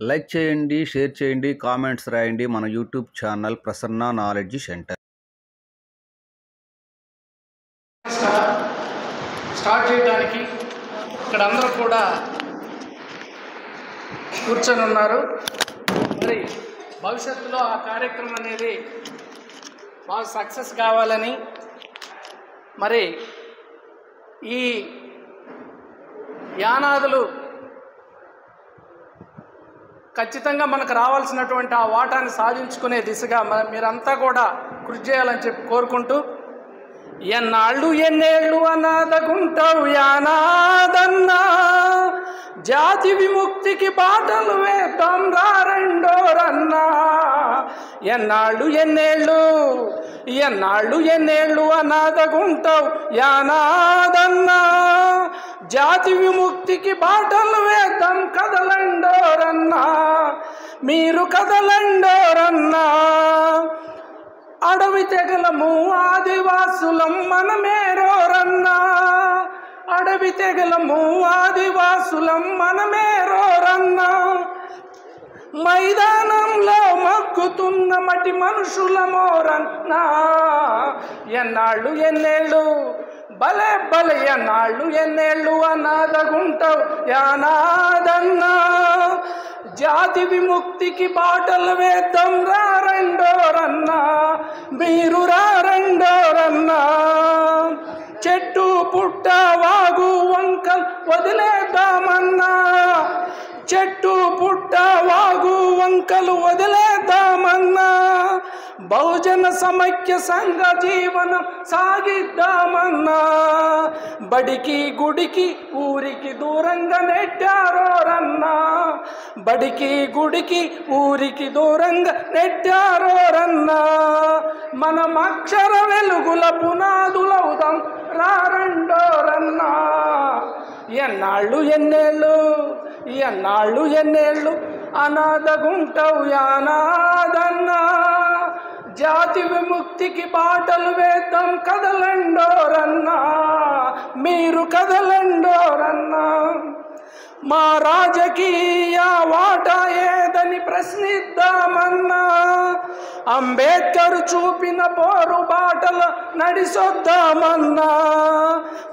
Like చేయండి, share చేయండి, comments రాయండి. మన YouTube channel Prasanna knowledge centre. Start చేయడానికి ఇక్కడ అందరూ కూడా కూర్చొని ఉన్నారు. మరి భవిష్యత్తులో ఆ కార్యక్రమం అనేది బాగా సక్సెస్ కావాలని, మరి ఈ యానాదులు ఖచ్చితంగా మనకు రావాల్సినటువంటి ఆ వాటాన్ని సాధించుకునే దిశగా మీరంతా కూడా కృషి చేయాలని చెప్పి కోరుకుంటూ, ఎన్నాళ్ళు ఎన్నేళ్ళు అనాథగుంటావు యానాదన్నా, జాతి విముక్తికి బాటలు వేద్దాం రా రెండోరన్నా. ఎన్నాళ్ళు ఎన్నేళ్ళు అనాథగుంటావు యానాదన్నా, జాతి విముక్తికి బాటలు వేద్దాం కదలండోరన్నా, మీరు కదలండోరన్నా. అడవి తెగలము ఆదివాసులం మనమేరోరన్నా, అడవి తెగలము ఆదివాసులం మనమేరోరన్నా. మైదానంలో మగ్గుతున్న మటి మనుషులమోరన్నా. ఎన్నాళ్ళు భలే భలే ఎన్నాళ్ళు అనాథగుంటావు యానాదన్నా, జాతి విముక్తికి బాటలు వేద్దాం రా రెండోరన్నా, మీరు రా రెండోరన్నా. చెట్టు పుట్ట వాగు వంకలు వదిలేద్దామన్నా, చెట్టు పుట్ట వాగు వంకలు వదిలేద్దామన్నా. బహుజన సమైక్య సంఘ జీవనం సాగిద్దామన్నా. బడికి గుడికి ఊరికి దూరంగా నెట్టారోరన్నా, బడికి గుడికి ఊరికి దూరంగా నెట్టారోరన్నా. మనం అక్షర వెలుగుల పునాదులవుదాం రా రెండోరన్నా. ఎన్నాళ్ళు అనాథగుంటావు యానాదన్నా, జాతి విముక్తికి బాటలు వేద్దాం కదలండోరన్నా, మీరు కదలండోరన్నా. మా రాజకీయ వాటా ఏదని ప్రశ్నిద్దామన్నా, అంబేద్కర్ చూపిన పోరు బాటలు నడిసొద్దామన్నా.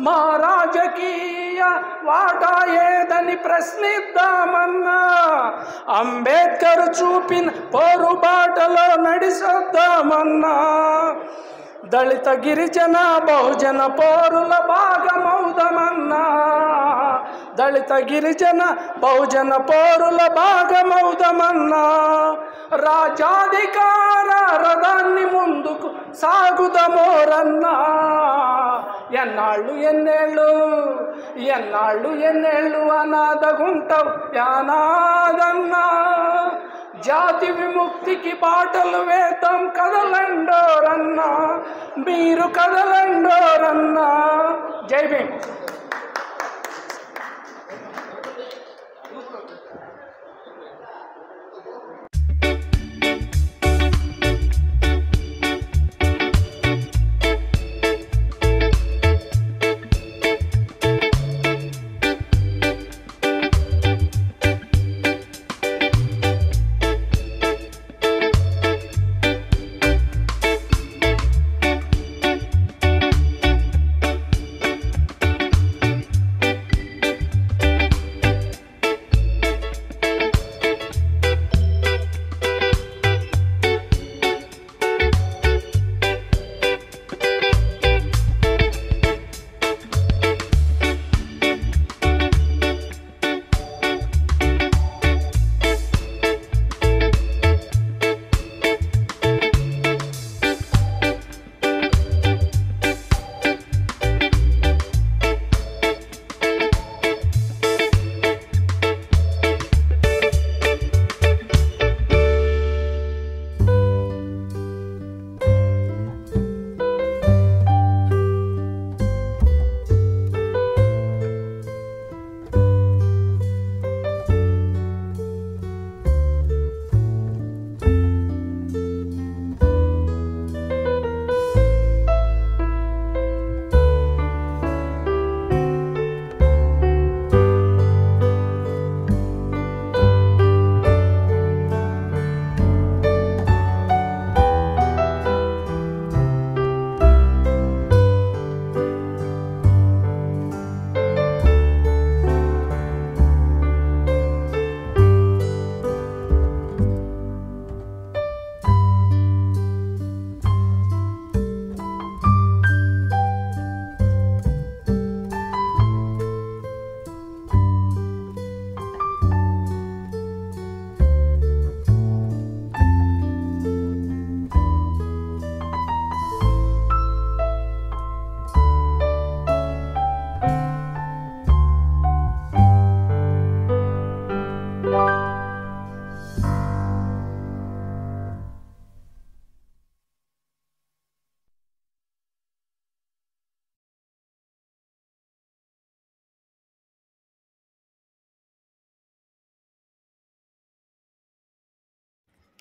మా రాజకీయ వాటా ఏదని ప్రశ్నిద్దామన్నా, అంబేద్కర్ చూపిన పోరు బాటలో నడిసొద్దామన్నా. దళిత గిరిజన బహుజన పోరుల భాగమౌదమన్నా, దళిత గిరిజన బహుజన పోరుల భాగమౌదమన్నా. రాజ్యాధికార రథాన్ని ముందుకు సాగుదమోరన్నా. ఎన్నాళ్ళు అనాథగుంటావు యానాదన్నా, జాతి విముక్తికి బాటలు వేద్దాం కదలండోరన్నా, మీరు కదలండోరన్నా. జై భీమ్.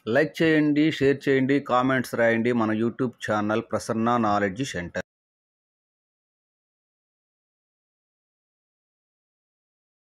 లైక్ చేయండి, షేర్ చేయండి, కామెంట్స్ రాయండి మన YouTube channel Prasanna knowledge centre.